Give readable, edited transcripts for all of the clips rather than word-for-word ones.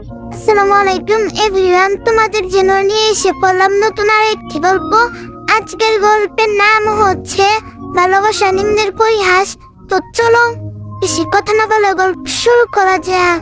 আসসালামু আলাইকুম এভরিওয়ান, তোমাদের জন্য নিয়ে এসে পড়লাম নতুন আরেকটি গল্প। আজকের গল্পের নাম হচ্ছে ভালোবাসা নিম্নের পরিহাস। তো চলো বেশি কথা না বলে গল্প শুরু করা যাক।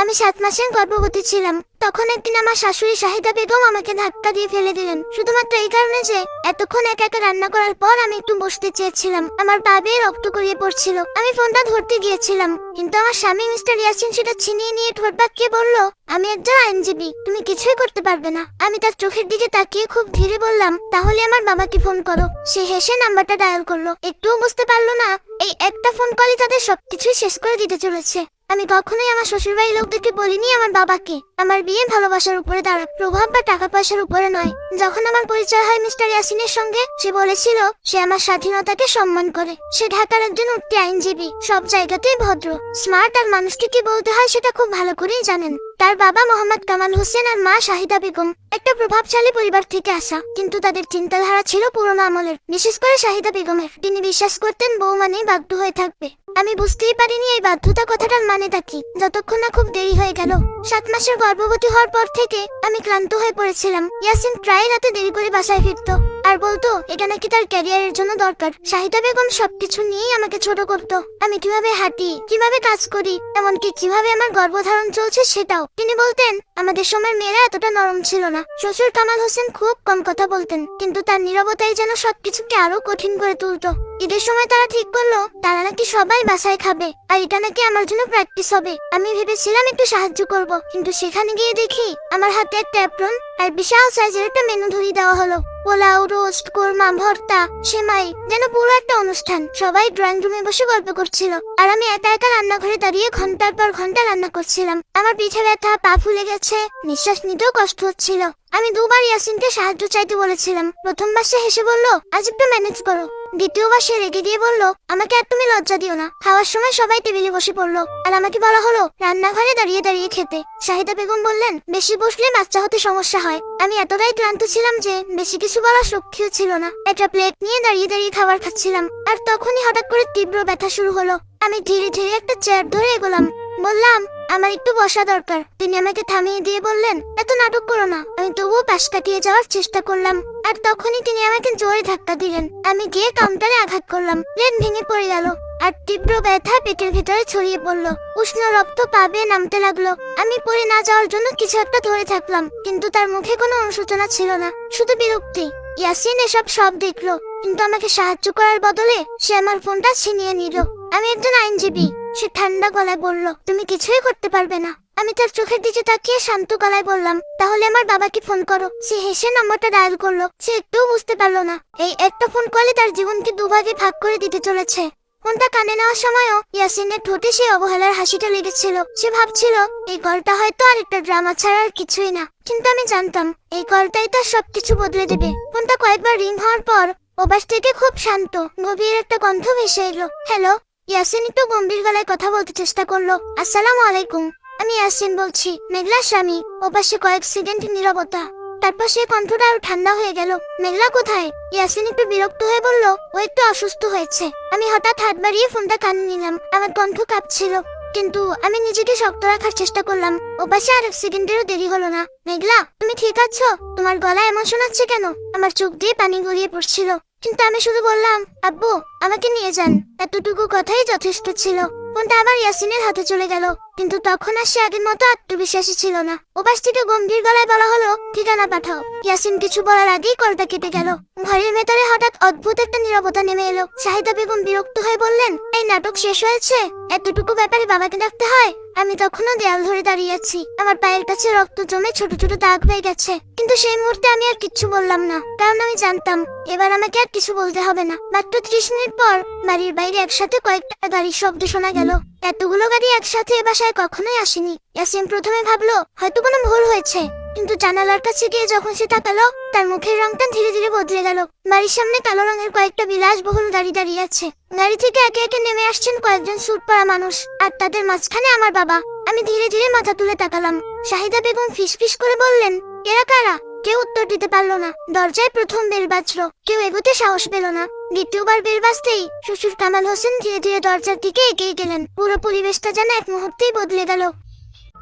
আমি 7 মাসের গর্ভবতী ছিলাম। তখন একদিন আমার শাশুড়ি শাহিদা বেগম আমাকে ধাক্কা দিয়ে ফেলে দিলেন, শুধুমাত্র এই কারণে যে এতক্ষণ একা একা রান্না করার পর আমি একটু বসতে চেয়েছিলাম। আমার পা বেয়ে রক্ত গড়িয়ে পড়ছিল। আমি ফোনটা ধরতে গিয়েছিলাম, কিন্তু আমার স্বামী মিস্টার ইয়াসিন সেটা ছিনিয়ে নিয়ে ঠোঁট বাঁকিয়ে বলল, আমি একজন আইনজীবী, তুমি কিছুই করতে পারবে না। আমি তার চোখের দিকে তাকিয়ে খুব ধীরে বললাম, তাহলে আমার বাবাকে ফোন করো। সে হেসে নাম্বারটা ডায়াল করলো। একটুও বুঝতে পারলো না এই একটা ফোন কলই তাদের সবকিছুই শেষ করে দিতে চলেছে। আমি কখনোই আমার শ্বশুরবাড়ির লোকদেরকে বলিনি আমার বাবাকে আমার বিয়ে ভালোবাসার উপরে দাঁড়া, প্রভাব বা টাকা পয়সার উপরে নয়। যখন আমার পরিচয় হয় মিস্টার ইয়াসিনের সঙ্গে, সে বলেছিল সে আমার স্বাধীনতাকে সম্মান করে। সে ঢাকার একজন উঠতি আইনজীবী, সব জায়গাতেই ভদ্র, স্মার্ট, আর মানুষকে কি বলতে হয় সেটা খুব ভালো করেই জানেন। তার বাবা মোহাম্মদ কামাল হোসেন আর মা শাহিদা বেগম একটা প্রভাবশালী পরিবার থেকে আসা, কিন্তু তাদের চিন্তাধারা ছিল পুরোনো আমলের। বিশেষ করে শাহিদা বেগমের, তিনি বিশ্বাস করতেন বউ মানেই বাধ্য হয়ে থাকবে। আমি বুঝতেই পারিনি এই বাধ্যতা কথাটার মানেটা কি, যতক্ষণ না খুব দেরি হয়ে গেল। 7 মাসের গর্ভবতী হওয়ার পর থেকে আমি ক্লান্ত হয়ে পড়েছিলাম। ইয়াসিন প্রায় রাতে দেরি করে বাসায় ফিরতো আর বলতো এটা নাকি তার ক্যারিয়ারের জন্য দরকার। শাহিদা বেগম সবকিছু নিয়েই আমাকে ছোট করতো। আমি কিভাবে হাঁটি, কিভাবে কাজ করি, এমনকি কিভাবে আমার গর্ভধারণ চলছে সেটাও। তিনি বলতেন আমাদের সময় মেয়েরা এতটা নরম ছিল না। শ্বশুর কামাল হোসেন খুব কম কথা বলতেন, কিন্তু তার নীরবতাই যেন সবকিছুকে আরো কঠিন করে তুলতো। ঈদের সময় তারা ঠিক করলো তারা নাকি সবাই বাসায় খাবে, আর এটা নাকি আমার জন্য প্র্যাকটিস হবে। আমি ভেবেছিলাম একটু সাহায্য করব, কিন্তু সেখানে গিয়ে দেখি আমার হাতে একটা অ্যাপ্রন আর বিশাল সাইজের একটা মেনু ধরিয়ে দেওয়া হলো। পোলাও, রোস্ট, কোরমা, ভর্তা, সেমাই, যেন পুরো একটা অনুষ্ঠান। সবাই ড্রয়িং রুমে বসে গল্প করছিল, আর আমি একা একা রান্নাঘরে দাঁড়িয়ে ঘন্টার পর ঘন্টা রান্না করছিলাম। আমার পিঠে ব্যথা, পা ফুলে গেছে, নিঃশ্বাস নিতেও কষ্ট হচ্ছিল। আমি দুবার ইয়াসিনকে সাহায্য চাইতে বলেছিলাম। প্রথমবার সে হেসে বলল, আজ একটু ম্যানেজ করো। দ্বিতীয়বার সে রেগে দিয়ে বলল, আমাকে আর তুমি লজ্জা দিও না। খাওয়ার সময় সবাই টেবিলে বসে পড়লো, আর আমাকে বলা হলো রান্নাঘরে দাঁড়িয়ে দাঁড়িয়ে খেতে। শাহিদা বেগম বললেন, বেশি বসলে বাচ্চা হতে সমস্যা হয়। আমি এতটাই ক্লান্ত ছিলাম যে বেশি কিছু বলার শক্তিও ছিল না। একটা প্লেট নিয়ে দাঁড়িয়ে দাঁড়িয়ে খাবার খাচ্ছিলাম, আর তখনই হঠাৎ করে তীব্র ব্যথা শুরু হলো। আমি ধীরে ধীরে একটা চেয়ার ধরে এগোলাম। বললাম, আমার একটু বসা দরকার। তিনি আমাকে থামিয়ে দিয়ে বললেন, এত নাটক করো না। আমি তবুও পাশ কাটিয়ে যাওয়ার চেষ্টা করলাম, আর তখনই তিনি আমাকে জোরে ধাক্কা দিলেন। আমি গিয়ে কাউন্টারে আঘাত করলাম। প্লেট ভেঙে পড়ে গেল, আর তীব্র ব্যথা পেটের ভেতরে ছড়িয়ে পড়লো। উষ্ণ রক্ত পা বেয়ে নামতে লাগলো। আমি পড়ে না যাওয়ার জন্য কিছু একটা ধরে থাকলাম, কিন্তু তার মুখে কোনো অনুশোচনা ছিল না, শুধু বিরক্তি। ইয়াসিন এসব সব দেখলো, কিন্তু আমাকে সাহায্য করার বদলে সে আমার ফোনটা ছিনিয়ে নিল। আমি একজন আইনজীবী, সে ঠান্ডা গলায় বলল, তুমি কিছুই করতে পারবে না। আমি তার চোখের দিকে তাকিয়ে শান্ত গলায় বললাম, তাহলে আমার বাবাকে ফোন করো। সে হেসে নাম্বারটা ডায়াল করলো। সে একটুও বুঝতে পারলো না এই একটা ফোন কলে তার জীবনকে দুভাগে ভাগ করে দিতে চলেছে। ফোনটা কানে নেওয়ার সময়ও ইয়াসিনের ঠোঁটে সেই অবহেলার হাসিটা লেগেছিল। সে ভাবছিল এই কলটা হয়তো আর একটা ড্রামা ছাড়া আর কিছুই না, কিন্তু আমি জানতাম এই কলটাই তার সবকিছু বদলে দেবে। ফোনটা কয়েকবার রিং হওয়ার পর ওপাশ থেকে খুব শান্ত গভীর একটা কণ্ঠ ভেসে এলো, হ্যালো। ইয়াসিন একটু গম্ভীর গলায় কথা বলতে চেষ্টা করলো, আসসালামু আলাইকুম। আমি ইয়াসিন বলছি, মেঘলার স্বামী। ওপাশে কয়েক সেকেন্ড নীরবতা, তারপর সে কণ্ঠটা আরো ঠান্ডা হয়ে গেল, মেঘলা কোথায়? ইয়াসিন একটু বিরক্ত হয়ে বলল, ও একটু অসুস্থ হয়েছে। আমি হঠাৎ হাত বাড়িয়ে ফোনটা কানে নিলাম। আমার কণ্ঠ কাঁপছিল, কিন্তু আমি নিজেকে শক্ত রাখার চেষ্টা করলাম। ওপাশে আর এক সেকেন্ডেরও দেরি হলো না। মেঘলা, তুমি ঠিক আছো? তোমার গলা এমন শোনাচ্ছে কেন? আমার চোখ দিয়ে পানি গড়িয়ে পড়ছিল, কিন্তু আমি শুধু বললাম, আব্বু আমাকে নিয়ে যান। এতটুকু কথাই যথেষ্ট ছিল। ফোনটা আবার ইয়াসিনের হাতে চলে গেল, কিন্তু তখন আর সে আগের মতো আত্মবিশ্বাসী ছিল না। ওপাশ থেকে গম্ভীর গলায় বলা হলো, ঠিকানা পাঠাও। ইয়াসিন কিছু বলার আগেই কলটা কেটে গেল। ঘরের ভেতরে হঠাৎ অদ্ভুত একটা নীরবতা নেমে এলো। শাহিদা বেগম বিরক্ত হয়ে বললেন, এই নাটক শেষ হয়েছে? এতটুকু ব্যাপারে বাবাকে ডাকতে হয়? আমি তখনও দেয়াল ধরে দাঁড়িয়ে আছি। আমার পায়ের কাছে রক্ত জমে ছোট ছোট দাগ হয়ে গেছে, কিন্তু সেই মুহূর্তে আমি আর কিচ্ছু বললাম না, কারণ আমি জানতাম এবার আমাকে আর কিছু বলতে হবে না। মাত্র 30 মিনিট পর বাড়ির বাইরে একসাথে কয়েকটা গাড়ির শব্দ শোনা গেল। এতগুলো গাড়ি একসাথে এ বাসায় কখনোই আসেনি। ইয়াসিন প্রথমে ভাবলো হয়তো কোনো ভুল হয়েছে, কিন্তু জানালার কাছে গিয়ে যখন সে তাকালো, তার মুখের রংটা ধীরে ধীরে বদলে গেল। বাড়ির সামনে কালো রঙের কয়েকটা বিলাসবহুল গাড়ি দাঁড়িয়ে আছে। গাড়ি থেকে একে একে নেমে আসছেন কয়েকজন স্যুট পরা মানুষ, আর তাদের মাঝখানে আমার বাবা। আমি ধীরে ধীরে মাথা তুলে তাকালাম। শাহিদা বেগম ফিসফিস করে বললেন, এরা কারা? কেউ উত্তর দিতে পারলো না। দরজায় প্রথম বেল বাজলো, কেউ এগোতে সাহস পেল না। দ্বিতীয়বার বেল বাজতেই শ্বশুর কামাল হোসেন ধীরে ধীরে দরজার দিকে এগিয়ে গেলেন। পুরো পরিবেশটা যেন এক মুহূর্তেই বদলে গেল।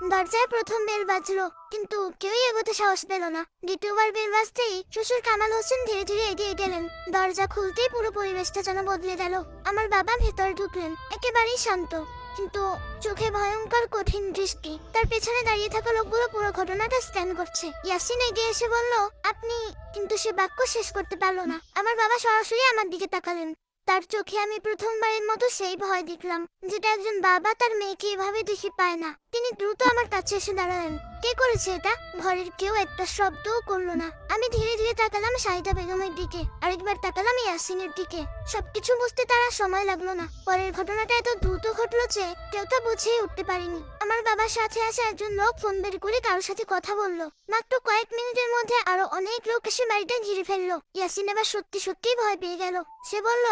দরজায় প্রথম বেল বাজলো, কিন্তু কেউই এগোতে সাহস পেল না। দ্বিতীয়বার বেল বাজতেই শ্বশুর কামাল হোসেন ধীরে ধীরে এগিয়ে গেলেন। দরজা খুলতেই পুরো পরিবেশটা যেন বদলে গেল। আমার বাবা ভেতরে ঢুকলেন, একেবারেই শান্ত, কিন্তু চোখে ভয়ঙ্কর কঠিন দৃষ্টি। তার পেছনে দাঁড়িয়ে থাকা লোকগুলো পুরো ঘটনাটা স্ক্যান করছে। ইয়াসিন এগিয়ে এসে বলল, আপনি, কিন্তু সে বাক্য শেষ করতে পারলো না। আমার বাবা সরাসরি আমার দিকে তাকালেন। তার চোখে আমি প্রথমবারের মতো সেই ভয় দেখলাম, যেটা একজন বাবা তার মেয়েকে এভাবে দেখে পায় না। তিনি দ্রুত আমার কাছে এসে দাঁড়ালেন। কে করেছে এটা? ঘরের কেউ একটা শব্দও করলো না। আমি ধীরে ধীরে তাকালাম শাহিদা বেগমের দিকে, আরেকবার তাকালাম ইয়াসিনের দিকে। সবকিছু বুঝতে তারা সময় লাগলো না। পরের ঘটনাটা এত দ্রুত ঘটলো যে কেউ তা বুঝেই উঠতে পারিনি। আমার বাবার সাথে আসা একজন লোক ফোন বের করে কারোর সাথে কথা বললো। মাত্র কয়েক মিনিটের মধ্যে আরো অনেক লোক এসে বাড়িটা ঘিরে ফেললো। ইয়াসিন এবার সত্যি সত্যি ভয় পেয়ে গেল। সে বলল,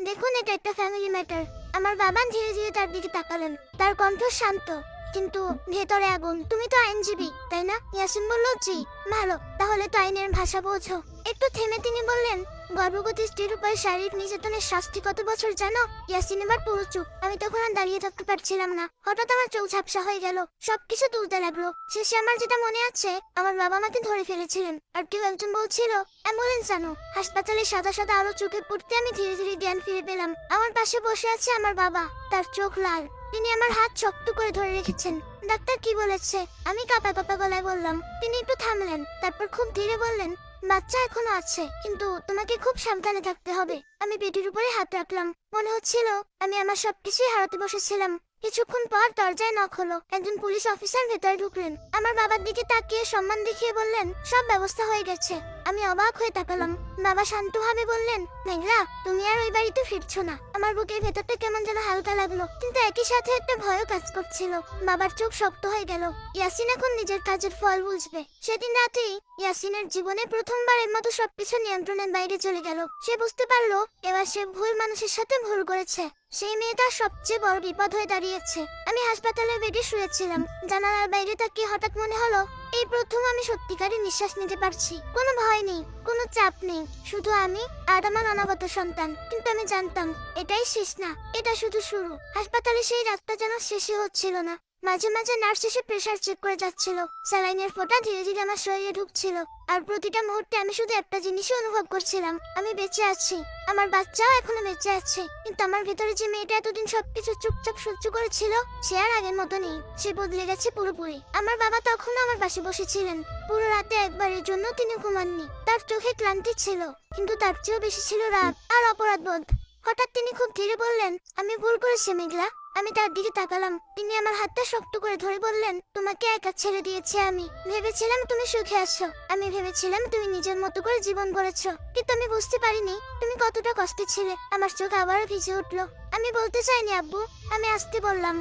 দেখুন, এটা একটা ফ্যামিলি ম্যাটার। আমার বাবা ধীরে ধীরে তার দিকে তাকালেন। তার কণ্ঠ শান্ত, কিন্তু ভেতরে আগুন। তুমি তো আইনজীবী, তাই না? ইয়াসিন বলল, জি। ভালো, তাহলে তো আইনের ভাষা বোঝো। একটু থেমে তিনি বললেন, গর্ভবতী স্ত্রীর উপর শারীরিক নির্যাতনের শাস্তি কত বছর জানো? ইয়াসিন এবার পুরো চুপ। আমি তখন আর দাঁড়িয়ে থাকতে পারছিলাম না। হঠাৎ আমার চোখ ঝাপসা হয়ে গেল, সবকিছু তুলতে লাগলো। শেষে আমার যেটা মনে আছে, আমার বাবা আমাকে ধরে ফেলেছিলেন, আর কেউ একজন বলছিল অ্যাম্বুলেন্স আনো। হাসপাতালে সাদা সাদা আলো চোখে পড়তে আমি ধীরে ধীরে জ্ঞান ফিরে পেলাম। আমার পাশে বসে আছে আমার বাবা, তার চোখ লাল। তিনি আমার হাত শক্ত করে ধরে রেখেছেন। ডাক্তার কি বলেছে? আমি কাঁপা কাঁপা গলায় বললাম। তিনি একটু থামলেন, তারপর খুব ধীরে বললেন, বাচ্চা এখনো আছে, কিন্তু তোমাকে খুব সাবধানে থাকতে হবে। আমি পেটের উপরে হাত রাখলাম। মনে হচ্ছিল আমি আমার সবকিছুই হারাতে বসেছিলাম। কিছুক্ষণ পর দরজায় নক হলো। একজন পুলিশ অফিসার ভেতরে ঢুকলেন। আমার বাবার দিকে তাকিয়ে সম্মান দেখিয়ে বললেন, সব ব্যবস্থা হয়ে গেছে। আমি অবাক হয়ে তাকালাম। বাবা শান্তভাবে বললেন, মেঘলা, তুমি আর ওই বাড়িতে ফিরছো না। আমার বুকের ভেতরটা কেমন যেন হালকা লাগলো, কিন্তু একই সাথে একটা ভয়ও কাজ করছিল। বাবার চোখ শক্ত হয়ে গেল। ইয়াসিন এখন নিজের কাজের ফল বুঝবে। সেদিন রাতেই ইয়াসিনের জীবনে প্রথমবারের মতো সবকিছু নিয়ন্ত্রণের বাইরে চলে গেল। সে বুঝতে পারলো এবার সে ভুল মানুষের সাথে ভুল করেছে। সেই মেয়েটা সবচেয়ে বড় বিপদ হয়ে দাঁড়িয়েছে। আমি হাসপাতালের বেডে শুয়েছিলাম। জানালার বাইরে তাকিয়ে হঠাৎ মনে হলো, এই প্রথম আমি সত্যিকারের নিঃশ্বাস নিতে পারছি। কোনো ভয় নেই, কোনো চাপ নেই, শুধু আমি আর আমার অনাগত সন্তান। কিন্তু আমি জানতাম এটাই শেষ না, এটা শুধু শুরু। হাসপাতালে সেই রাতটা যেন শেষই হচ্ছিল না। মাঝে মাঝে নার্স এসে প্রেসার চেক করে যাচ্ছিল। স্যালাইনের ফোঁটা ধীরে ধীরে আমার শরীরে ঢুকছিল। আর প্রতিটা মুহূর্তে আমি শুধু একটা জিনিসই অনুভব করছিলাম, আমি বেঁচে আছি। আমার বাচ্চাও এখনো বেঁচে আছে। কিন্তু আমার ভেতরে যে মেয়েটা এতদিন সবকিছু চুপচাপ সহ্য করেছিল, সে আর আগের মতো নেই। সে বদলে গেছে পুরোপুরি। আমার বাবা তখনও আমার পাশে বসেছিলেন। পুরো রাতে একবারের জন্য তিনি ঘুমাননি। তার চোখে ক্লান্তি ছিল, কিন্তু তার চেয়েও বেশি ছিল রাগ আর অপরাধবোধ। হঠাৎ তিনি খুব ধীরে বললেন, আমি ভুল করেছি মেঘলা। আমি তার দিকে তাকালাম। তিনি আমার হাতটা শক্ত করে ধরে বললেন, তোমাকে একা ছেড়ে দিয়েছি আমি। ভেবেছিলাম তুমি সুখে আছো। আমি ভেবেছিলাম তুমি নিজের মতো করে জীবন গড়েছো। কিন্তু আমি বুঝতে পারিনি তুমি কতটা কষ্টে ছিলে। আমার চোখ আবারও ভিজে উঠলো। আমি বলতে চাইনি আব্বু, আমি আসতে বললাম।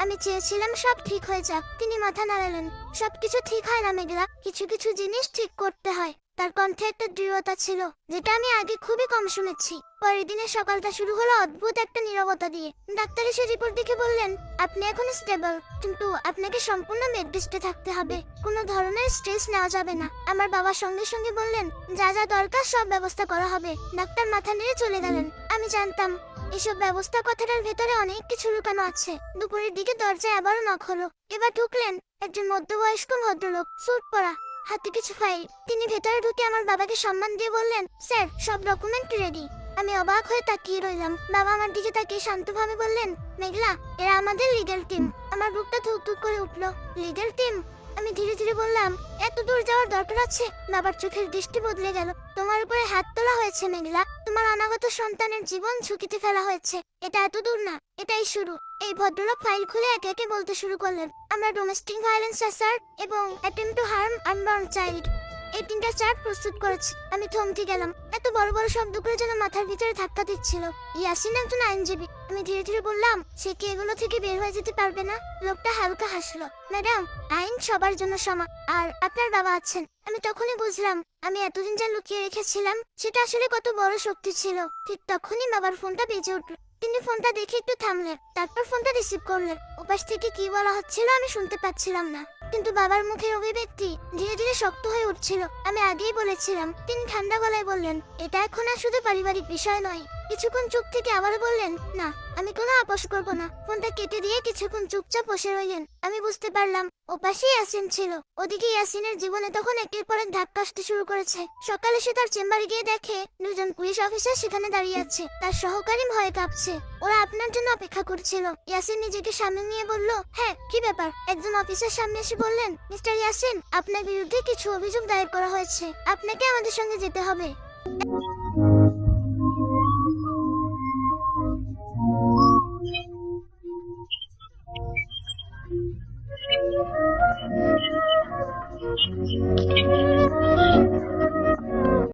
আমি চেয়েছিলাম সব ঠিক হয়ে যাক। তিনি মাথা নাড়ালেন। সবকিছু ঠিক হয় না মেঘলা, কিছু কিছু জিনিস ঠিক করতে হয়। তার কণ্ঠে একটা দৃঢ়তা ছিল, যেটা আমি আগে খুবই কম শুনেছি। পরের দিনের সকালটা শুরু হলো অদ্ভুত একটা নীরবতা দিয়ে। ডাক্তার এসে রিপোর্ট দেখে বললেন, আপনি এখন স্টেবল, কিন্তু আপনাকে সম্পূর্ণ বেড রেস্টে থাকতে হবে। কোনো ধরনের স্ট্রেস নেওয়া যাবে না। আমার বাবা সঙ্গে সঙ্গে বললেন, যা যা দরকার সব ব্যবস্থা করা হবে। ডাক্তার মাথা নেড়ে চলে গেলেন। আমি জানতাম এসব ব্যবস্থা কথাটার ভেতরে অনেক কিছু লুকানো আছে। দুপুরের দিকে দরজায় আবারও নক হলো। এবার ঢুকলেন একজন মধ্যবয়স্ক ভদ্রলোক, স্যুট পরা, হাতে কিছু ফাইল। তিনি ভেতরে ঢুকে আমার বাবাকে সম্মান দিয়ে বললেন, স্যার, সব ডকুমেন্ট রেডি। আমি অবাক হয়ে তাকিয়ে রইলাম। বাবা আমার দিকে তাকিয়ে শান্তভাবে বললেন, মেঘলা, এরা আমাদের লিগ্যাল টিম। আমার বুকটা ধুকধুক করে উঠলো। Legal team? আমি ধীরে ধীরে বললাম, এত দূর যাওয়ার দরকার আছে? বাবার চোখের দৃষ্টি বদলে গেল। তোমার উপরে হাত তোলা হয়েছে মেঘলা। তোমার অনাগত সন্তানের জীবন ঝুঁকিতে ফেলা হয়েছে। এটা এত দূর না, এটাই শুরু। এই ভদ্রলোক ফাইল খুলে একে একে বলতে শুরু করলেন, আমরা ডোমেস্টিক ভায়োলেন্স অ্যাসাল্ট এবং attempt two harm unborn child, এই তিনটা চার্ট প্রস্তুত করেছি। আমি থমকে গেলাম। এত বড় বড় শব্দ করে যেন মাথার ভিতরে ধাক্কা দিচ্ছিল। ইয়াসিন একজন আইনজীবী। আমি ধীরে ধীরে বললাম, সে কি এগুলো থেকে বের হয়ে যেতে পারবে না? লোকটা হালকা হাসলো। ম্যাডাম, আইন সবার জন্য সমান। আর আপনার বাবা আছেন। আমি তখনই বুঝলাম আমি এতদিন যা লুকিয়ে রেখেছিলাম সেটা আসলে কত বড় শক্তি ছিল। ঠিক তখনই বাবার ফোনটা বেজে উঠল। তিনি ফোনটা দেখে একটু থামলেন, তারপর ফোনটা রিসিভ করলেন। ওপাশ থেকে কি বলা হচ্ছিল আমি শুনতে পাচ্ছিলাম না, কিন্তু বাবার মুখের অভিব্যক্তি ধীরে ধীরে শক্ত হয়ে উঠছিল। আমি আগেই বলেছিলাম। তিনি ঠান্ডা গলায় বললেন, এটা এখন আর শুধু পারিবারিক বিষয় নয়। কিছুক্ষণ চুপ থেকে আবারও বললেন, না, আমি কোনো আপোষ করবো না। ফোনটা কেটে দিয়ে কিছুক্ষণ চুপচাপ বসে রইলেন। আমি বুঝতে পারলাম ও পাশেই ইয়াসিন ছিল। ওদিকে ইয়াসিনের জীবনে তখন একের পর এক ধাক্কা আসতে শুরু করেছে। সকালে সে তার চেম্বারে গিয়ে দেখে দুজন পুলিশ অফিসার সেখানে দাঁড়িয়ে আছে। তার সহকারী ভয়ে কাঁপছে। ওরা আপনার জন্য অপেক্ষা করছিল। ইয়াসিন নিজেকে সামনে নিয়ে বলল, হ্যাঁ কি ব্যাপার? একজন অফিসার সামনে এসে বললেন, মিস্টার ইয়াসিন, আপনার বিরুদ্ধে কিছু অভিযোগ দায়ের করা হয়েছে, আপনাকে আমাদের সঙ্গে যেতে হবে।